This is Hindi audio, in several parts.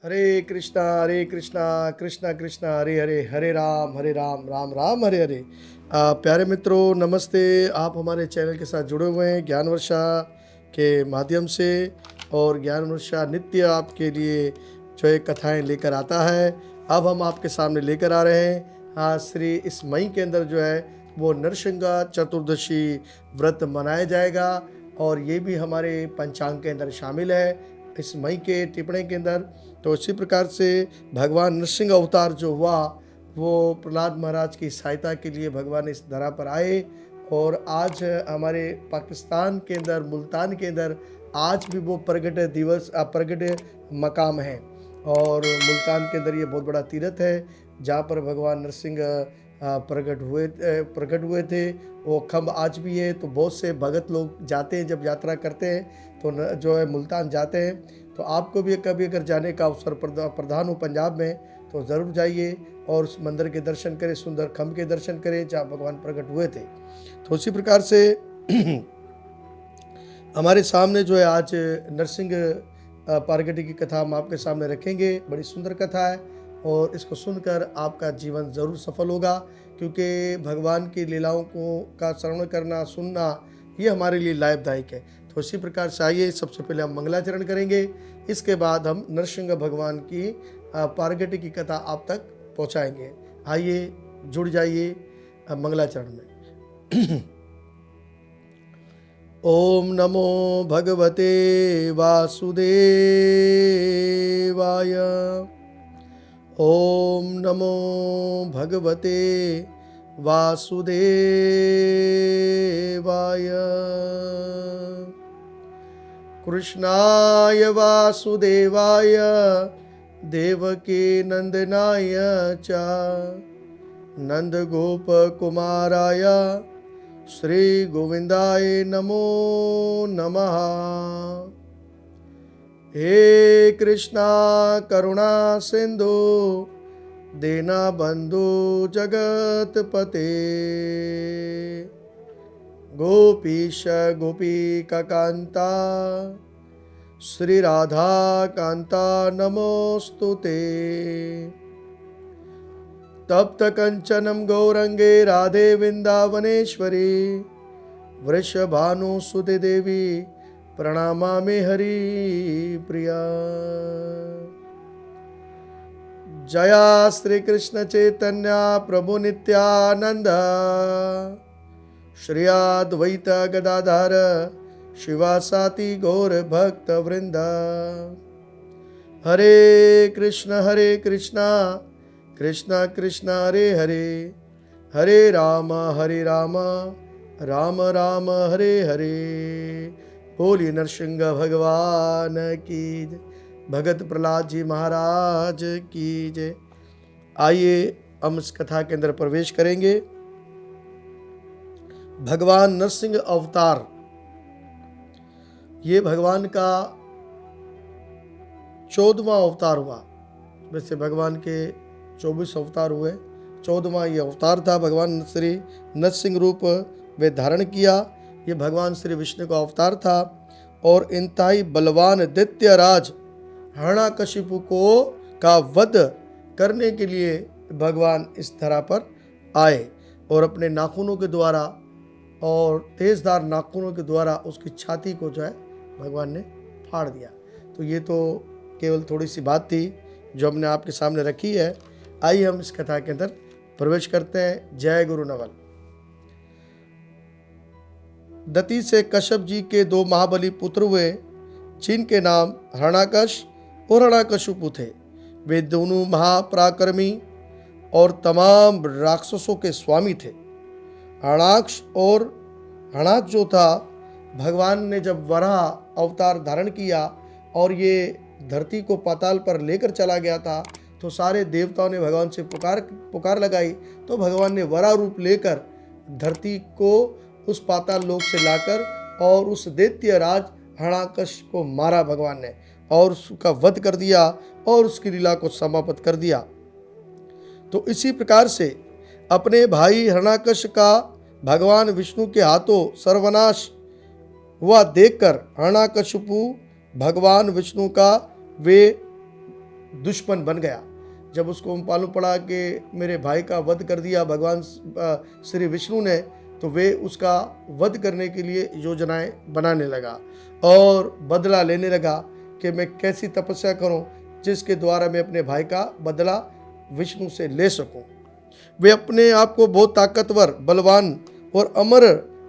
हरे कृष्णा कृष्णा कृष्णा हरे हरे, हरे राम राम राम हरे हरे। प्यारे मित्रों नमस्ते। आप हमारे चैनल के साथ जुड़े हुए हैं ज्ञान वर्षा के माध्यम से, और ज्ञान वर्षा नित्य आपके लिए जो है कथाएं लेकर आता है। अब हम आपके सामने लेकर आ रहे हैं, हाँ, श्री इस मई के अंदर जो है वो नरसिंगा चतुर्दशी व्रत मनाया जाएगा, और ये भी हमारे पंचांग के अंदर शामिल है इस मई के टिप्पणी के अंदर। तो इसी प्रकार से भगवान नरसिंह अवतार जो हुआ वो प्रहलाद महाराज की सहायता के लिए भगवान इस धरा पर आए, और आज हमारे पाकिस्तान के अंदर मुल्तान के अंदर आज भी वो प्रगट दिवस प्रगट मकाम है, और मुल्तान के अंदर ये बहुत बड़ा तीर्थ है जहाँ पर भगवान नरसिंह प्रकट हुए थे। वो खम्भ आज भी है, तो बहुत से भगत लोग जाते हैं, जब यात्रा करते हैं तो जो है मुल्तान जाते हैं। तो आपको भी कभी अगर जाने का अवसर प्रदान हो पंजाब में तो ज़रूर जाइए और उस मंदिर के दर्शन करें, सुंदर खम्भ के दर्शन करें जहाँ भगवान प्रकट हुए थे। तो उसी प्रकार से हमारे सामने जो है आज नरसिंह पारगटी की कथा हम आपके सामने रखेंगे। बड़ी सुंदर कथा है और इसको सुनकर आपका जीवन ज़रूर सफल होगा, क्योंकि भगवान की लीलाओं को का श्रवण करना सुनना ये हमारे लिए लाभदायक है। तो इसी प्रकार से आइए, सबसे पहले हम मंगलाचरण करेंगे, इसके बाद हम नरसिंह भगवान की पारगटी की कथा आप तक पहुँचाएंगे। आइए जुड़ जाइए मंगलाचरण में। ओम नमो भगवते वासुदेवाय। ओम नमो भगवते वासुदेवाय। कृष्णाय वासुदेवाय देवकी नंदनाय च नंदगोपकुमाराय श्री गोविंदाय नमो नमः। हे कृष्णा करुणा सिंधु दीनबंधु जगतपते गोपीश गोपीकांता श्री राधा कांता नमोस्तुते। तप्त कंचनम गौरंगे राधे वृंदावनेश्वरी वृषभानुसुते देवी प्रणामामि हरि प्रिया। जया श्री कृष्ण चैतन्य प्रभु नित्यानंद श्री अद्वैत गदाधर शिवासाति गौर भक्त वृंद। हरे कृष्ण कृष्ण कृष्ण हरे हरे, हरे राम राम राम हरे हरे। बोलिए नरसिंह भगवान की जय, भगत प्रहलाद जी महाराज की जय। आइए हम इस कथा के अंदर प्रवेश करेंगे। भगवान नरसिंह अवतार, ये भगवान का 14वां अवतार हुआ। वैसे भगवान के 24 अवतार हुए, 14वां ये अवतार था। भगवान श्री नरसिंह रूप वे धारण किया। ये भगवान श्री विष्णु का अवतार था, और इंतहाई बलवान दैत्यराज हिरण्यकशिपु को का वध करने के लिए भगवान इस धरा पर आए, और अपने नाखूनों के द्वारा और तेजधार नाखूनों के द्वारा उसकी छाती को जो है भगवान ने फाड़ दिया। तो ये तो केवल थोड़ी सी बात थी जो हमने आपके सामने रखी है। आइए हम इस कथा के अंदर प्रवेश करते हैं। जय गुरु नवल। दति से कश्यप जी के 2 महाबली पुत्र हुए, जिनके नाम हिरण्याकश और हिरण्यकशिपु थे। वे दोनों महापराक्रमी और तमाम राक्षसों के स्वामी थे। हिरण्याक्ष और हिरण्याक्ष जो था, भगवान ने जब वराह अवतार धारण किया और ये धरती को पाताल पर लेकर चला गया था, तो सारे देवताओं ने भगवान से पुकार लगाई। तो भगवान ने वराह रूप लेकर धरती को उस पाताल लोक से लाकर और उस दैत्य राज हिरण्याकश को मारा भगवान ने, और उसका वध कर दिया और उसकी लीला को समाप्त कर दिया। तो इसी प्रकार से अपने भाई हिरण्याकश का भगवान विष्णु के हाथों सर्वनाश हुआ देखकर हिरण्यकशिपु भगवान विष्णु का वे दुश्मन बन गया। जब उसको मालूम पड़ा कि मेरे भाई का वध कर दिया भगवान श्री विष्णु ने, तो वे उसका वध करने के लिए योजनाएं बनाने लगा और बदला लेने लगा कि मैं कैसी तपस्या करूं जिसके द्वारा मैं अपने भाई का बदला विष्णु से ले सकूं। वे अपने आप को बहुत ताकतवर, बलवान और अमर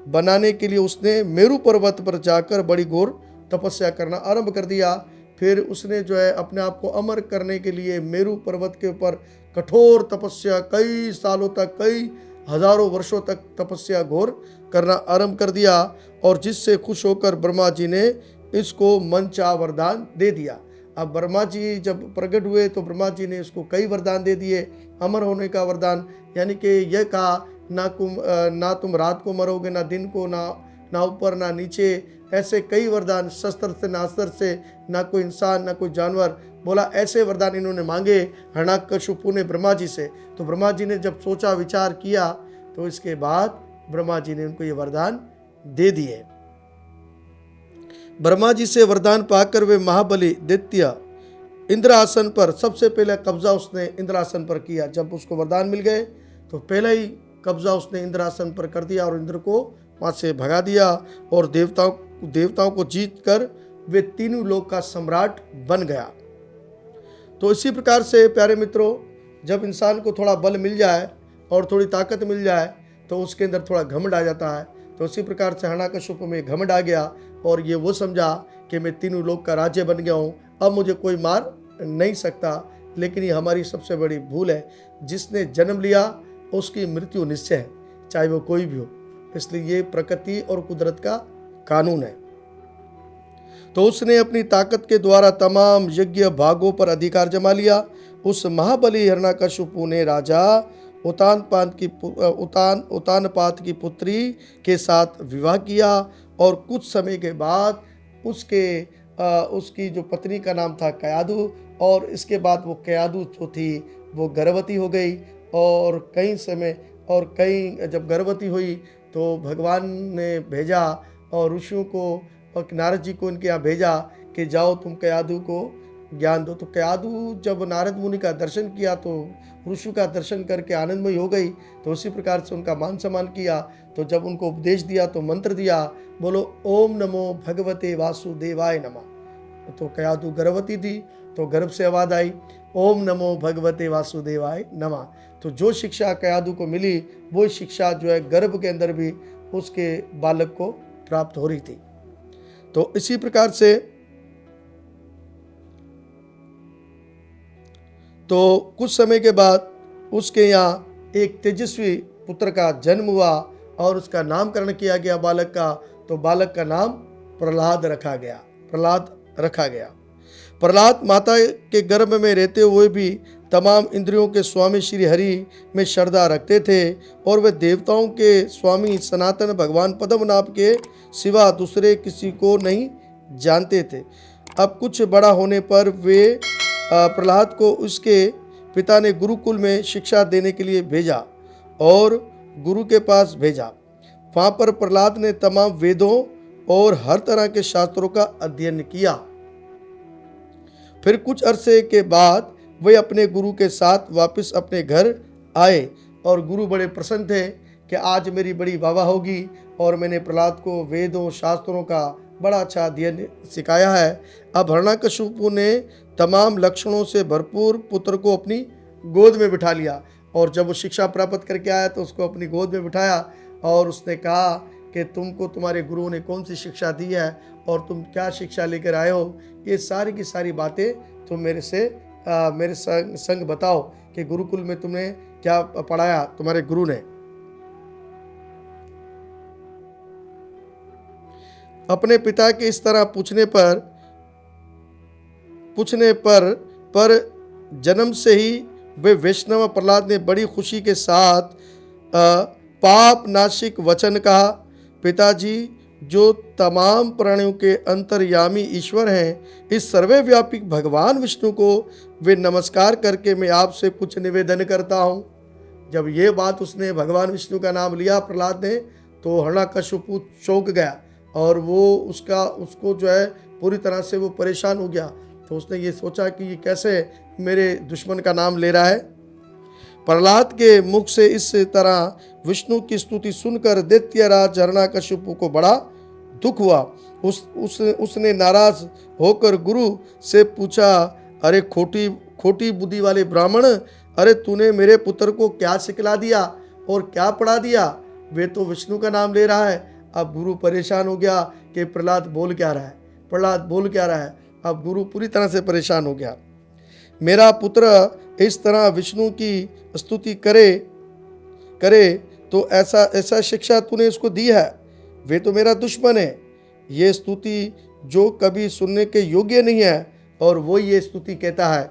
बनाने के लिए उसने मेरू पर्वत पर जाकर बड़ी घोर तपस्या करना आरंभ कर दिया। फिर उसने जो है अपने आप को अमर करने के लिए मेरू पर्वत के ऊपर कठोर तपस्या, कई सालों तक, कई हजारों वर्षों तक तपस्या घोर करना आरंभ कर दिया, और जिससे खुश होकर ब्रह्मा जी ने इसको मनचाहा वरदान दे दिया। अब ब्रह्मा जी जब प्रकट हुए तो ब्रह्मा जी ने इसको कई वरदान दे दिए। अमर होने का वरदान, यानी कि यह कहा ना तुम रात को मरोगे, ना दिन को, ना ऊपर ना नीचे, ऐसे कई वरदान, शस्त्र से ना अस्त्र से, ना कोई इंसान ना कोई जानवर, बोला ऐसे वरदान इन्होंने मांगे हिरण्यकशिपु ने ब्रह्मा जी से। तो ब्रह्मा जी ने जब सोचा विचार किया तो इसके बाद ब्रह्मा जी ने उनको ये वरदान दे दिए। ब्रह्मा जी से वरदान पाकर वे महाबली दैत्य इंद्रासन पर सबसे पहले कब्जा उसने इंद्रासन पर किया। जब उसको वरदान मिल गए तो पहले ही कब्जा उसने इंद्रासन पर कर दिया और इंद्र को वहां से भगा दिया, और देवताओं को जीत कर वे तीनों लोक का सम्राट बन गया। तो इसी प्रकार से प्यारे मित्रों, जब इंसान को थोड़ा बल मिल जाए और थोड़ी ताकत मिल जाए तो उसके अंदर थोड़ा घमंड आ जाता है। तो इसी प्रकार से हिरण्यकशिपु में घमंड आ गया और ये वो समझा कि मैं तीनों लोक का राज्य बन गया हूँ, अब मुझे कोई मार नहीं सकता। लेकिन ये हमारी सबसे बड़ी भूल है। जिसने जन्म लिया उसकी मृत्यु निश्चय है, चाहे वो कोई भी हो। इसलिए ये प्रकृति और कुदरत का कानून है। तो उसने अपनी ताकत के द्वारा तमाम यज्ञ भागों पर अधिकार जमा लिया। उस महाबली हिरण्यकशिपु ने राजा उतानपाद की पुत्री के साथ विवाह किया, और कुछ समय के बाद उसकी जो पत्नी का नाम था कयाधु, और इसके बाद वो कयाधु जो थी वो गर्भवती हो गई। और जब गर्भवती हुई तो भगवान ने भेजा और ऋषियों को और नारद जी को इनके यहाँ भेजा कि जाओ तुम कयाधु को ज्ञान दो। तो कयाधु जब नारद मुनि का दर्शन किया तो ऋषि का दर्शन करके आनंदमयी हो गई। तो उसी प्रकार से उनका मान सम्मान किया। तो जब उनको उपदेश दिया तो मंत्र दिया, बोलो ओम नमो भगवते वासुदेवाय नमः। तो कयाधु गर्भवती थी तो गर्भ से आवाज आई ओम नमो भगवते वासुदेवाय नमः। तो जो शिक्षा कयाधु को मिली वो शिक्षा जो है गर्भ के अंदर भी उसके बालक को प्राप्त हो रही थी। तो इसी प्रकार से तो कुछ समय के बाद उसके यहाँ एक तेजस्वी पुत्र का जन्म हुआ और उसका नामकरण किया गया बालक का। तो बालक का नाम प्रहलाद रखा गया। प्रहलाद माता के गर्भ में रहते हुए भी तमाम इंद्रियों के स्वामी श्री हरि में श्रद्धा रखते थे, और वे देवताओं के स्वामी सनातन भगवान पद्मनाभ के सिवा दूसरे किसी को नहीं जानते थे। अब कुछ बड़ा होने पर वे प्रहलाद को उसके पिता ने गुरुकुल में शिक्षा देने के लिए भेजा और गुरु के पास भेजा। वहाँ पर प्रहलाद ने तमाम वेदों और हर तरह के शास्त्रों का अध्ययन किया। फिर कुछ अरसे के बाद वे अपने गुरु के साथ वापस अपने घर आए, और गुरु बड़े प्रसन्न थे कि आज मेरी बड़ी वाहवाही होगी, और मैंने प्रहलाद को वेदों शास्त्रों का बड़ा अच्छा अध्ययन सिखाया है। अब हिरण्यकशिपु ने तमाम लक्षणों से भरपूर पुत्र को अपनी गोद में बिठा लिया, और जब वो शिक्षा प्राप्त करके आया तो उसको अपनी गोद में बिठाया और उसने कहा कि तुमको तुम्हारे गुरुओं ने कौन सी शिक्षा दी है और तुम क्या शिक्षा लेकर आए हो, ये सारी की सारी बातें तुम मेरे संग बताओ कि गुरुकुल में तुमने क्या पढ़ाया तुम्हारे गुरु ने। अपने पिता के इस तरह पूछने पर जन्म से ही वे वैष्णव प्रहलाद ने बड़ी खुशी के साथ पाप नाशिक वचन कहा, पिताजी जो तमाम प्राणियों के अंतर्यामी ईश्वर हैं, इस सर्वव्यापी भगवान विष्णु को वे नमस्कार करके मैं आपसे कुछ निवेदन करता हूँ। जब ये बात उसने भगवान विष्णु का नाम लिया प्रहलाद ने, तो हिरण्यकशिपु चौंक गया और वो उसको जो है पूरी तरह से वो परेशान हो गया। तो उसने ये सोचा कि ये कैसे मेरे दुश्मन का नाम ले रहा है। प्रहलाद के मुख से इस तरह विष्णु की स्तुति सुनकर दैत्यराज हिरण्यकशिपु को बड़ा दुख हुआ। उसने नाराज होकर गुरु से पूछा, अरे खोटी खोटी बुद्धि वाले ब्राह्मण, अरे तूने मेरे पुत्र को क्या सिखला दिया और क्या पढ़ा दिया? वे तो विष्णु का नाम ले रहा है। अब गुरु परेशान हो गया कि प्रहलाद बोल क्या रहा है, प्रहलाद बोल क्या रहा है। अब गुरु पूरी तरह से परेशान हो गया। मेरा पुत्र इस तरह विष्णु की स्तुति करे तो ऐसा शिक्षा तूने इसको दी है? वे तो मेरा दुश्मन है। ये स्तुति जो कभी सुनने के योग्य नहीं है और वो ये स्तुति कहता है।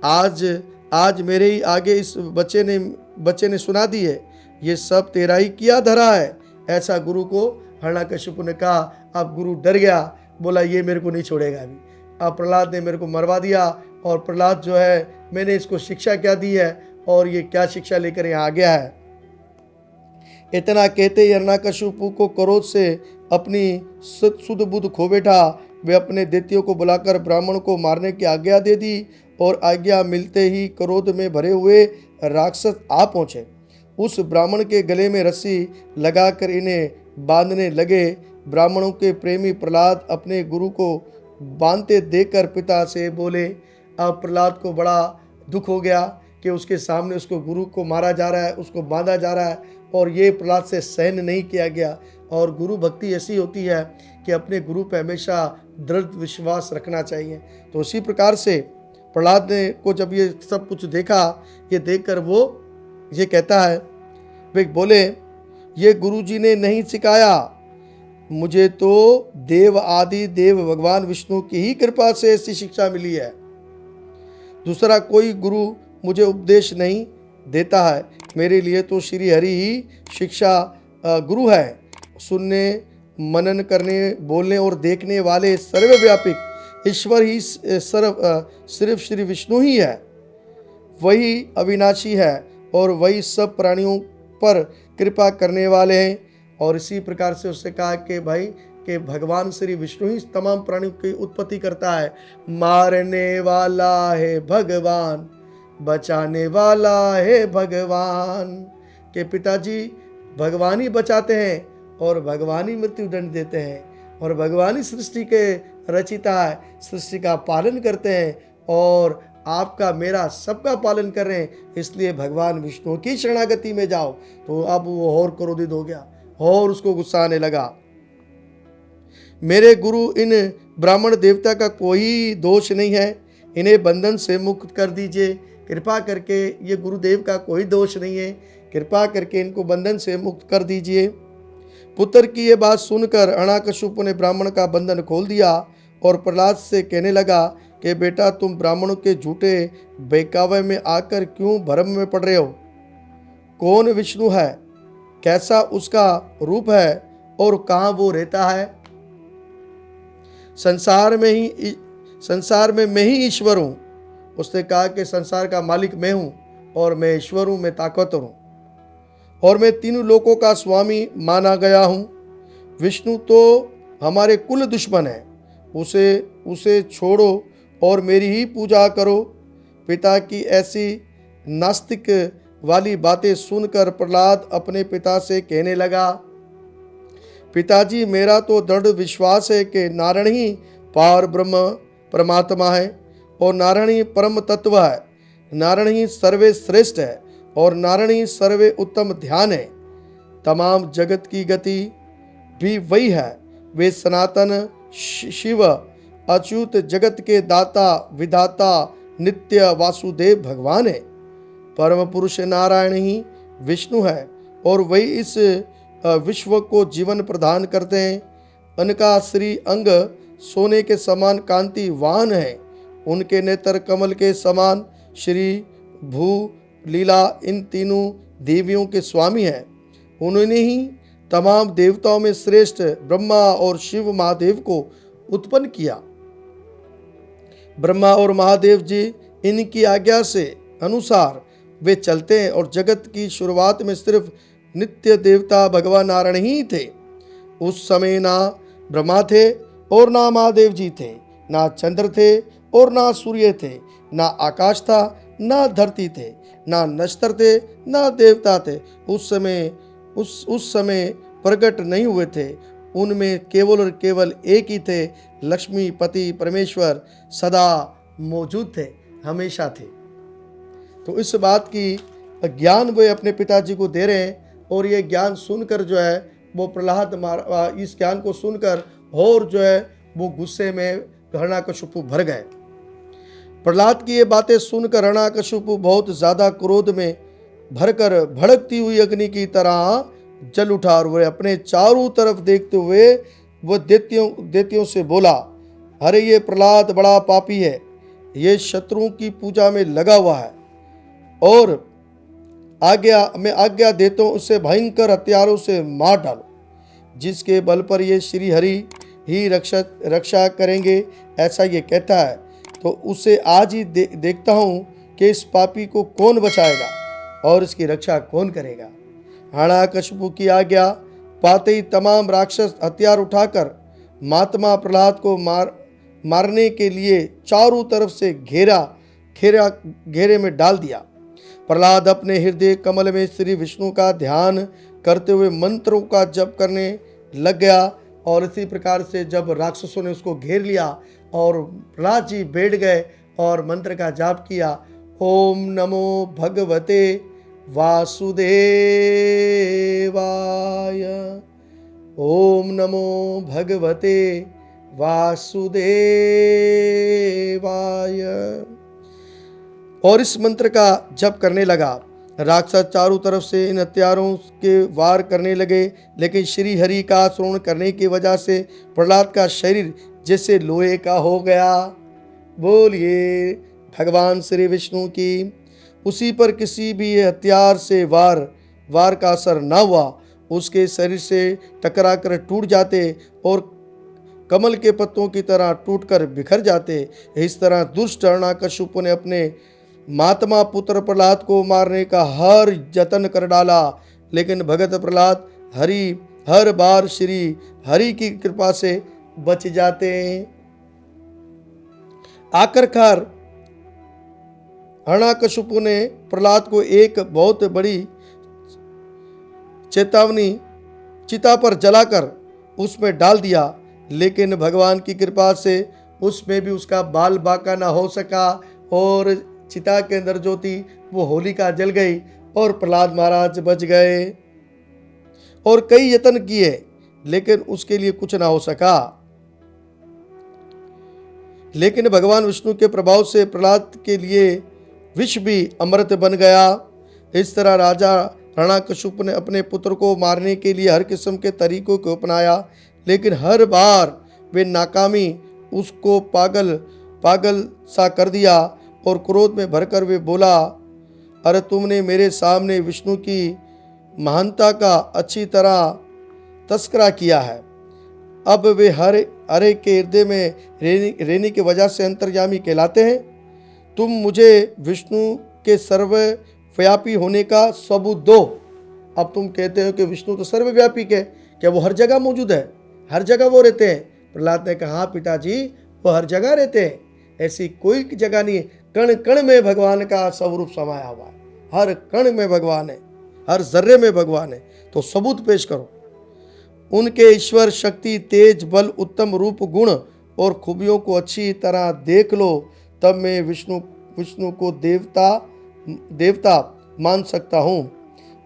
आज मेरे ही आगे इस बच्चे ने सुना दी है। ये सब तेरा ही किया धरा है। ऐसा गुरु को हिरण्यकशिपु ने कहा। अब गुरु डर गया, बोला ये मेरे को नहीं छोड़ेगा अभी। अब प्रहलाद ने मेरे को मरवा दिया और प्रहलाद जो है, मैंने इसको शिक्षा क्या दी है और ये क्या शिक्षा लेकर यहाँ आ गया है। इतना कहते हिरण्यकशिपु को क्रोध से अपनी सुध बुध खो बैठा। वे अपने दैत्यों को बुलाकर ब्राह्मण को मारने की आज्ञा दे दी और आज्ञा मिलते ही क्रोध में भरे हुए राक्षस आ पहुंचे। उस ब्राह्मण के गले में रस्सी लगाकर इन्हें बांधने लगे। ब्राह्मणों के प्रेमी प्रहलाद अपने गुरु को बांधते देखकर पिता से बोले। अब प्रहलाद को बड़ा दुख हो गया कि उसके सामने उसको गुरु को मारा जा रहा है, उसको बांधा जा रहा है और ये प्रहलाद से सहन नहीं किया गया। और गुरु भक्ति ऐसी होती है कि अपने गुरु पे हमेशा दृढ़ विश्वास रखना चाहिए। तो उसी प्रकार से प्रहलाद ने को जब ये सब कुछ देखा, ये देखकर वो ये कहता है, वे बोले, ये गुरु जी ने नहीं सिखाया, मुझे तो देव आदि देव भगवान विष्णु की ही कृपा से ऐसी शिक्षा मिली है। दूसरा कोई गुरु मुझे उपदेश नहीं देता है। मेरे लिए तो श्री हरि ही शिक्षा गुरु है। सुनने, मनन करने, बोलने और देखने वाले सर्वव्यापक ईश्वर ही सिर्फ श्री विष्णु ही है। वही अविनाशी है और वही सब प्राणियों पर कृपा करने वाले हैं। और इसी प्रकार से उससे कहा कि भाई कि भगवान श्री विष्णु ही तमाम प्राणियों की उत्पत्ति करता है। मारने वाला है भगवान, बचाने वाला है भगवान। के पिताजी भगवान ही बचाते हैं और भगवान ही मृत्यु दंड देते हैं और भगवान ही सृष्टि के रचिता है, सृष्टि का पालन करते हैं और आपका मेरा सबका पालन कर रहे हैं। इसलिए भगवान विष्णु की शरणागति में जाओ। तो अब वो और क्रोधित हो गया और उसको गुस्सा आने लगा। मेरे गुरु इन ब्राह्मण देवता का कोई दोष नहीं है, इन्हें बंधन से मुक्त कर दीजिए। कृपा करके, ये गुरुदेव का कोई दोष नहीं है, कृपा करके इनको बंधन से मुक्त कर दीजिए। पुत्र की ये बात सुनकर हिरण्यकशिपु ने ब्राह्मण का बंधन खोल दिया और प्रहलाद से कहने लगा कि बेटा, तुम ब्राह्मणों के झूठे बहकावे में आकर क्यों भ्रम में पड़ रहे हो? कौन विष्णु है, कैसा उसका रूप है और कहाँ वो रहता है? संसार में मैं ही ईश्वर हूँ। उसने कहा कि संसार का मालिक मैं हूँ और मैं ईश्वर हूँ, मैं ताकतवर हूँ और मैं तीनों लोकों का स्वामी माना गया हूँ। विष्णु तो हमारे कुल दुश्मन है, उसे छोड़ो और मेरी ही पूजा करो। पिता की ऐसी नास्तिक वाली बातें सुनकर प्रहलाद अपने पिता से कहने लगा, पिताजी, मेरा तो दृढ़ विश्वास है कि नारायण ही पार ब्रह्म परमात्मा है और नारायण ही परम तत्व है। नारायण ही सर्वे श्रेष्ठ है और नारायण ही सर्वे उत्तम ध्यान है। तमाम जगत की गति भी वही है। वे सनातन शिव, अच्युत, जगत के दाता विधाता, नित्य वासुदेव भगवान है। परम पुरुष नारायण ही विष्णु है और वही इस विश्व को जीवन प्रदान करते हैं। उनका श्री अंग सोने के समान कांतिवान है। उनके नेत्र कमल के समान। श्री भू लीला इन तीनों देवियों के स्वामी हैं। उन्होंने ही तमाम देवताओं में श्रेष्ठ ब्रह्मा और शिव महादेव को उत्पन्न किया। ब्रह्मा और महादेव जी इनकी आज्ञा से अनुसार वे चलते हैं और जगत की शुरुआत में सिर्फ नित्य देवता भगवान नारायण ही थे। उस समय ना ब्रह्मा थे और ना महादेव जी थे, ना चंद्र थे और ना सूर्य थे। ना आकाश था, ना धरती थे, ना नश्वर थे, ना देवता थे। उस समय प्रकट नहीं हुए थे। उनमें केवल और केवल एक ही थे, लक्ष्मीपति परमेश्वर सदा मौजूद थे, हमेशा थे। तो इस बात की ज्ञान वे अपने पिताजी को दे रहे हैं, और ये ज्ञान सुनकर जो है वो प्रहलाद इस ज्ञान को सुनकर और जो है वो गुस्से में हिरण्यकशिपु भर गए। प्रहलाद की ये बातें सुनकर हिरण्यकशिपु बहुत ज्यादा क्रोध में भरकर भड़कती हुई अग्नि की तरह जल उठा, और वह अपने चारों तरफ देखते हुए वह दैत्यों से बोला, अरे ये प्रहलाद बड़ा पापी है, ये शत्रुओं की पूजा में लगा हुआ है, और मैं आज्ञा देता हूं उसे भयंकर हथियारों से मार डालो, जिसके बल पर ये श्री हरि ही रक्षा करेंगे, ऐसा ये कहता है। तो उसे आज ही देखता हूं कि इस पापी को कौन बचाएगा और इसकी रक्षा कौन करेगा। हिरण्यकशिपु की आज्ञा पाते ही तमाम राक्षस हथियार उठाकर महात्मा प्रहलाद को मारने के लिए चारों तरफ से घेरे में डाल दिया। प्रहलाद अपने हृदय कमल में श्री विष्णु का ध्यान करते हुए मंत्रों का जप करने लग गया, और इसी प्रकार से जब राक्षसों ने उसको घेर लिया और प्रहलाद जी बैठ गए और मंत्र का जाप किया, ओम नमो भगवते वासुदेवाय, ओम नमो भगवते वासुदेवाय। और इस मंत्र का जप करने लगा। राक्षस चारों तरफ से इन हथियारों के वार करने लगे, लेकिन श्री हरि का स्मरण करने की वजह से प्रहलाद का शरीर जैसे लोहे का हो गया। बोलिए भगवान श्री विष्णु की। उसी पर किसी भी हथियार से वार का असर न हुआ, उसके शरीर से टकरा कर टूट जाते और कमल के पत्तों की तरह टूटकर बिखर जाते। इस तरह दुष्ट हिरण्यकशिपु ने अपने महात्मा पुत्र प्रहलाद को मारने का हर जतन कर डाला, लेकिन भगत प्रहलाद हर बार श्री हरि की कृपा से बच जाते हैं। आखिरकार हिरण्यकशिपु ने प्रहलाद को एक बहुत बड़ी चेतावनी चिता पर जलाकर उसमें डाल दिया, लेकिन भगवान की कृपा से उसमें भी उसका बाल बाका ना हो सका, और चिता के अंदर जो थी वो होलिका जल गई और प्रहलाद महाराज बच गए। और कई यत्न किए, लेकिन उसके लिए कुछ ना हो सका। लेकिन भगवान विष्णु के प्रभाव से प्रहलाद के लिए विष भी अमृत बन गया। इस तरह राजा हिरण्यकशिपु ने अपने पुत्र को मारने के लिए हर किस्म के तरीकों को अपनाया, लेकिन हर बार वे नाकामी उसको पागल सा कर दिया, और क्रोध में भरकर वे बोला, अरे तुमने मेरे सामने विष्णु की महानता का अच्छी तरह तस्करा किया है। अब वे हरे के हृदय में रहने की वजह से अंतर्यामी कहलाते हैं। तुम मुझे विष्णु के सर्वव्यापी होने का सबूत दो। अब तुम कहते हो कि विष्णु तो सर्वव्यापी है, क्या वो हर जगह मौजूद है? हर जगह वो रहते हैं? प्रहलाद ने कहा, हाँ पिताजी, वो हर जगह रहते हैं, ऐसी कोई जगह नहीं है, कण कण में भगवान का स्वरूप समाया हुआ है, हर कण में भगवान है, हर जर्रे में भगवान है। तो सबूत पेश करो। उनके ईश्वर शक्ति, तेज, बल, उत्तम रूप, गुण और खूबियों को अच्छी तरह देख लो, तब मैं विष्णु को देवता मान सकता हूँ।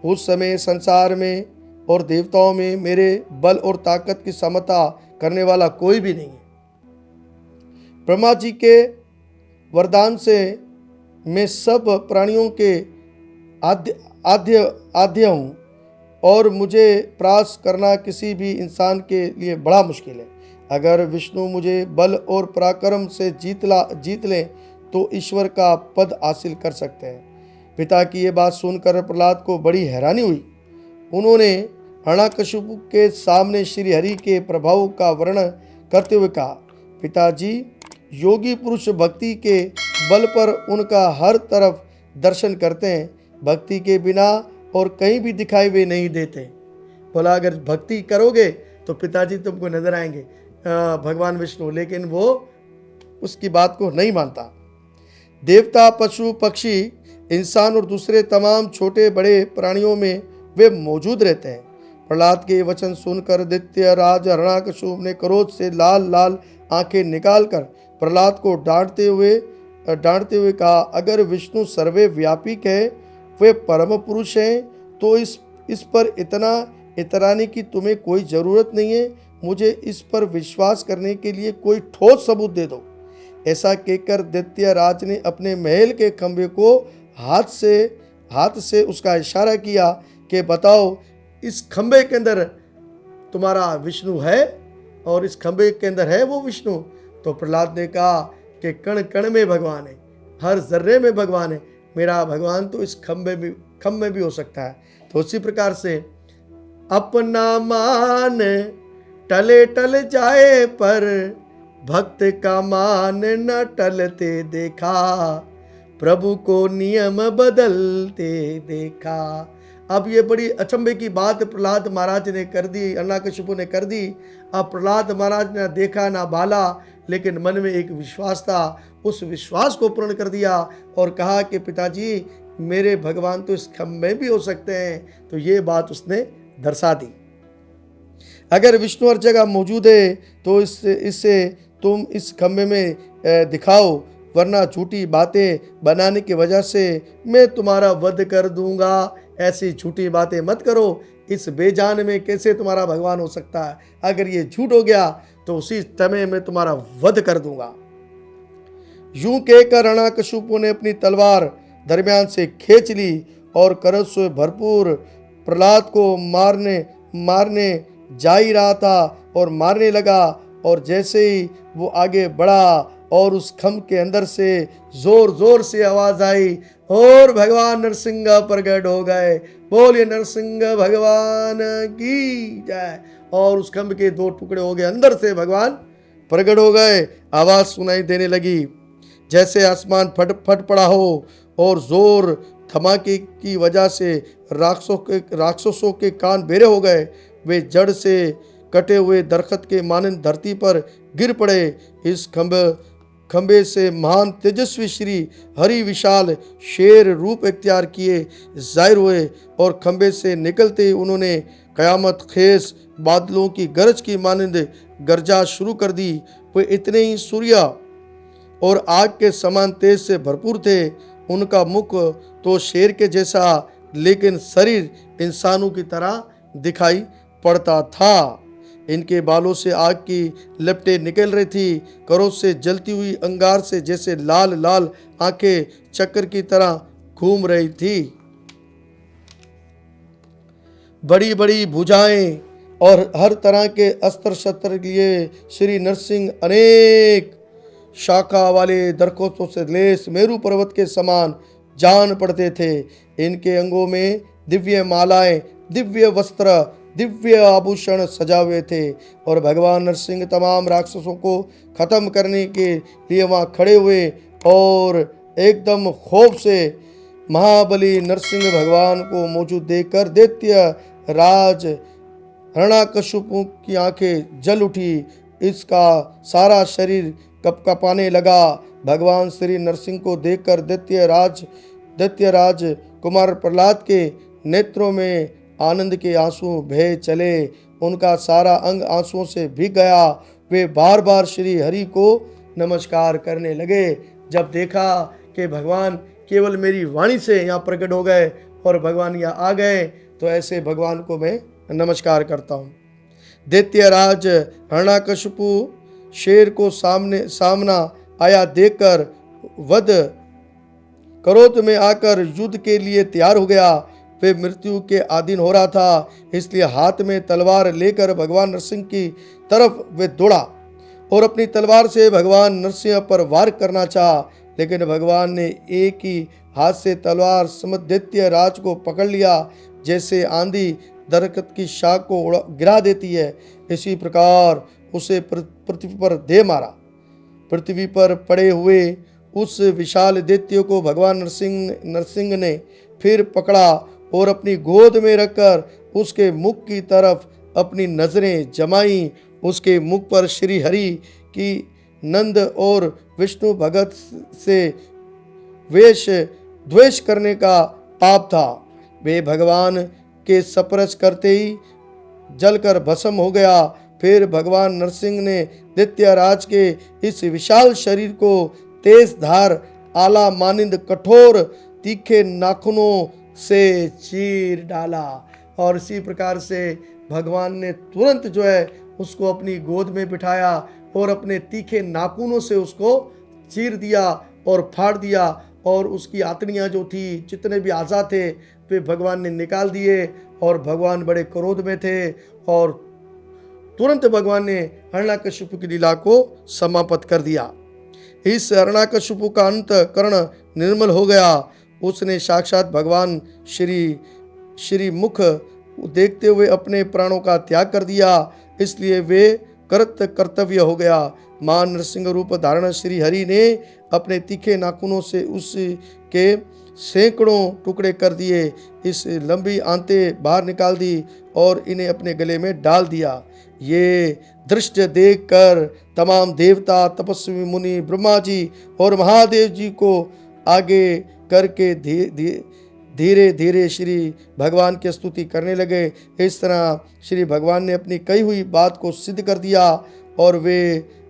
उस समय संसार में और देवताओं में मेरे बल और ताकत की समता करने वाला कोई भी नहीं है। ब्रह्मा जी के वरदान से मैं सब प्राणियों के आद्य हूँ, और मुझे परास्त करना किसी भी इंसान के लिए बड़ा मुश्किल है। अगर विष्णु मुझे बल और पराक्रम से जीत लें तो ईश्वर का पद हासिल कर सकते हैं। पिता की ये बात सुनकर प्रहलाद को बड़ी हैरानी हुई। उन्होंने हिरण्यकशिपु के सामने श्री हरि के प्रभाव का वर्णन करते हुए कहा, पिताजी, योगी पुरुष भक्ति के बल पर उनका हर तरफ दर्शन करते हैं, भक्ति के बिना और कहीं भी दिखाई वे नहीं देते। बोला, अगर भक्ति करोगे तो पिताजी तुमको नजर आएंगे भगवान विष्णु, लेकिन वो उसकी बात को नहीं मानता। देवता, पशु, पक्षी, इंसान और दूसरे तमाम छोटे बड़े प्राणियों में वे मौजूद रहते हैं। प्रहलाद के वचन सुनकर दैत्य राज हिरण्याकश्यप ने क्रोध से लाल लाल आंखें निकालकर प्रहलाद को डांटते हुए कहा, अगर विष्णु सर्वे व्यापी है, वे परम पुरुष हैं, तो इस पर इतना इतराने की तुम्हें कोई ज़रूरत नहीं है। मुझे इस पर विश्वास करने के लिए कोई ठोस सबूत दे दो। ऐसा कहकर दैत्य राज ने अपने महल के खंभे को हाथ से उसका इशारा किया कि बताओ, इस खंभे के अंदर तुम्हारा विष्णु है और इस खंभे के अंदर है वो विष्णु। तो प्रहलाद ने कहा कि कण कण में भगवान है, हर जर्रे में भगवान है, मेरा भगवान तो इस खंभे में भी हो सकता है। तो उसी प्रकार से अपना मान टले टल जाए पर भक्त का मान न टलते देखा, प्रभु को नियम बदलते देखा। अब ये बड़ी अचंभे की बात प्रहलाद महाराज ने कर दी, हिरण्याकश्यप ने कर दी। अब प्रहलाद महाराज ने देखा ना बाला, लेकिन मन में एक विश्वास था, उस विश्वास को पूर्ण कर दिया और कहा कि पिताजी, मेरे भगवान तो इस खंभे में भी हो सकते हैं। तो ये बात उसने दर्शा दी। अगर विष्णु हर जगह मौजूद है तो इससे तुम इस खंभे में दिखाओ, वरना झूठी बातें बनाने की वजह से मैं तुम्हारा वध कर दूंगा। ऐसी झूठी बातें मत करो, इस बेजान में कैसे तुम्हारा भगवान हो सकता है? अगर ये झूठ हो गया तो उसी समय मैं तुम्हारा वध कर दूंगा। यूं कहकर हिरण्याकश्यप ने अपनी तलवार दरमियान से खींच ली और क्रोध से भरपूर प्रहलाद को मारने जा ही रहा था और मारने लगा। और जैसे ही वो आगे बढ़ा और उस खंभ के अंदर से जोर जोर से आवाज आई और भगवान नरसिंह प्रकट हो गए। बोलिए नरसिंह भगवान की जय। और उस खंभ के दो टुकड़े हो गए, अंदर से भगवान प्रकट हो गए। आवाज सुनाई देने लगी जैसे आसमान फट पड़ा हो और जोर धमाके की वजह से राक्षसों के कान बेरे हो गए। वे जड़ से कटे हुए दरख्त के मानंद धरती पर गिर पड़े। इस खंबे से महान तेजस्वी श्री हरि विशाल शेर रूप इख्तियार किए जाहिर हुए और खंबे से निकलते ही उन्होंने कयामत खेस बादलों की गरज की मानंद गर्जा शुरू कर दी। वे इतने ही सूर्य और आग के समान तेज से भरपूर थे। उनका मुख तो शेर के जैसा, लेकिन शरीर इंसानों की तरह दिखाई पड़ता था। इनके बालों से आग की लपटें निकल रही थी। क्रोध से जलती हुई अंगार से जैसे लाल लाल आंखें चक्कर की तरह घूम रही थी। बड़ी बड़ी भुजाएं और हर तरह के अस्त्र शस्त्र लिए श्री नरसिंह अनेक शाखा वाले दरख्तों से लेस मेरू पर्वत के समान जान पड़ते थे। इनके अंगों में दिव्य मालाएं, दिव्य वस्त्र, दिव्य आभूषण सजा हुए थे और भगवान नरसिंह तमाम राक्षसों को खत्म करने के लिए वहाँ खड़े हुए और एकदम खौफ से महाबली नरसिंह भगवान को मौजूद देखकर दैत्य राज हिरण्याकश्यप की आंखें जल उठी। इसका सारा शरीर कपकपाने लगा। भगवान श्री नरसिंह को देखकर दैत्य राज कुमार प्रहलाद के नेत्रों में आनंद के आंसू बह चले। उनका सारा अंग आंसुओं से भीग गया। वे बार बार श्री हरि को नमस्कार करने लगे। जब देखा कि भगवान केवल मेरी वाणी से यहाँ प्रकट हो गए और भगवान यहाँ आ गए, तो ऐसे भगवान को मैं नमस्कार करता हूँ। दैत्यराज हिरण्याकश्यप शेर को सामना आया देखकर वध क्रोध में आकर युद्ध के लिए तैयार हो गया। वे मृत्यु के अधीन हो रहा था, इसलिए हाथ में तलवार लेकर भगवान नरसिंह की तरफ वे दौड़ा और अपनी तलवार से भगवान नरसिंह पर वार करना चाहा, लेकिन भगवान ने एक ही हाथ से तलवार समेत दैत्य राज को पकड़ लिया। जैसे आंधी दरख्त की शाख को गिरा देती है, इसी प्रकार उसे पृथ्वी पर दे मारा। पृथ्वी पर पड़े हुए उस विशाल दैत्य को भगवान नरसिंह ने फिर पकड़ा और अपनी गोद में रखकर उसके मुख की तरफ अपनी नजरें जमाई। उसके मुख पर श्री हरि की नंद और विष्णु भगत से वेश द्वेष करने का पाप था। वे भगवान के स्पर्श करते ही जलकर भस्म हो गया। फिर भगवान नरसिंह ने दैत्यराज के इस विशाल शरीर को तेज धार आला मानिंद कठोर तीखे नाखूनों से चीर डाला। और इसी प्रकार से भगवान ने तुरंत जो है उसको अपनी गोद में बिठाया और अपने तीखे नाखूनों से उसको चीर दिया और फाड़ दिया। और उसकी आंतड़ियाँ जो थी, जितने भी आज़ा थे, वे भगवान ने निकाल दिए। और भगवान बड़े क्रोध में थे और तुरंत भगवान ने हिरण्याकशिपु की लीला को समाप्त कर दिया। इस हिरण्याकशिपु का अंतःकरण निर्मल हो गया। उसने साक्षात भगवान श्री मुख देखते हुए अपने प्राणों का त्याग कर दिया, इसलिए वे कर्तव्य हो गया। मां नरसिंह रूप धारण श्री हरि ने अपने तीखे नाखूनों से उसके सैकड़ों टुकड़े कर दिए। इस लंबी आंतें बाहर निकाल दी और इन्हें अपने गले में डाल दिया। ये दृश्य देखकर तमाम देवता, तपस्वी मुनि, ब्रह्मा जी और महादेव जी को आगे करके धीरे धीरे श्री भगवान की स्तुति करने लगे। इस तरह श्री भगवान ने अपनी कही हुई बात को सिद्ध कर दिया और वे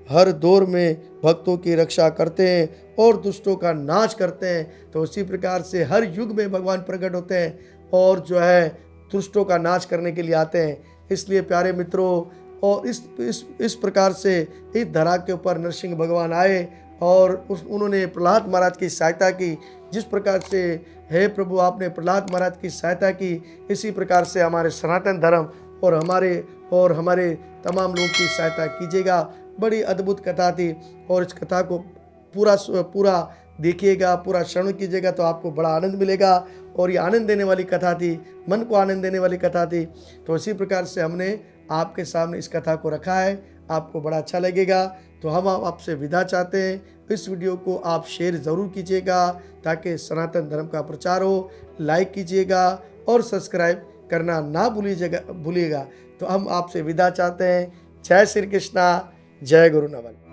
हर दौर में भक्तों की रक्षा करते हैं और दुष्टों का नाश करते हैं। तो उसी प्रकार से हर युग में भगवान प्रकट होते हैं और जो है दुष्टों का नाश करने के लिए आते हैं। इसलिए प्यारे मित्रों, और इस प्रकार से इस धरा के ऊपर नरसिंह भगवान आए और उन्होंने प्रहलाद महाराज की सहायता की। जिस प्रकार से हे प्रभु आपने प्रहलाद महाराज की सहायता की, इसी प्रकार से हमारे सनातन धर्म और हमारे तमाम लोगों की सहायता कीजिएगा। बड़ी अद्भुत कथा थी और इस कथा को पूरा देखिएगा, पूरा श्रवण कीजिएगा तो आपको बड़ा आनंद मिलेगा। और ये आनंद देने वाली कथा थी, मन को आनंद देने वाली कथा थी। तो इसी प्रकार से हमने आपके सामने इस कथा को रखा है, आपको बड़ा अच्छा लगेगा। तो हम आपसे विदा चाहते हैं। इस वीडियो को आप शेयर ज़रूर कीजिएगा ताकि सनातन धर्म का प्रचार हो। लाइक कीजिएगा और सब्सक्राइब करना ना भूलिएगा। तो हम आपसे विदा चाहते हैं। जय श्री कृष्णा, जय गुरु नमन।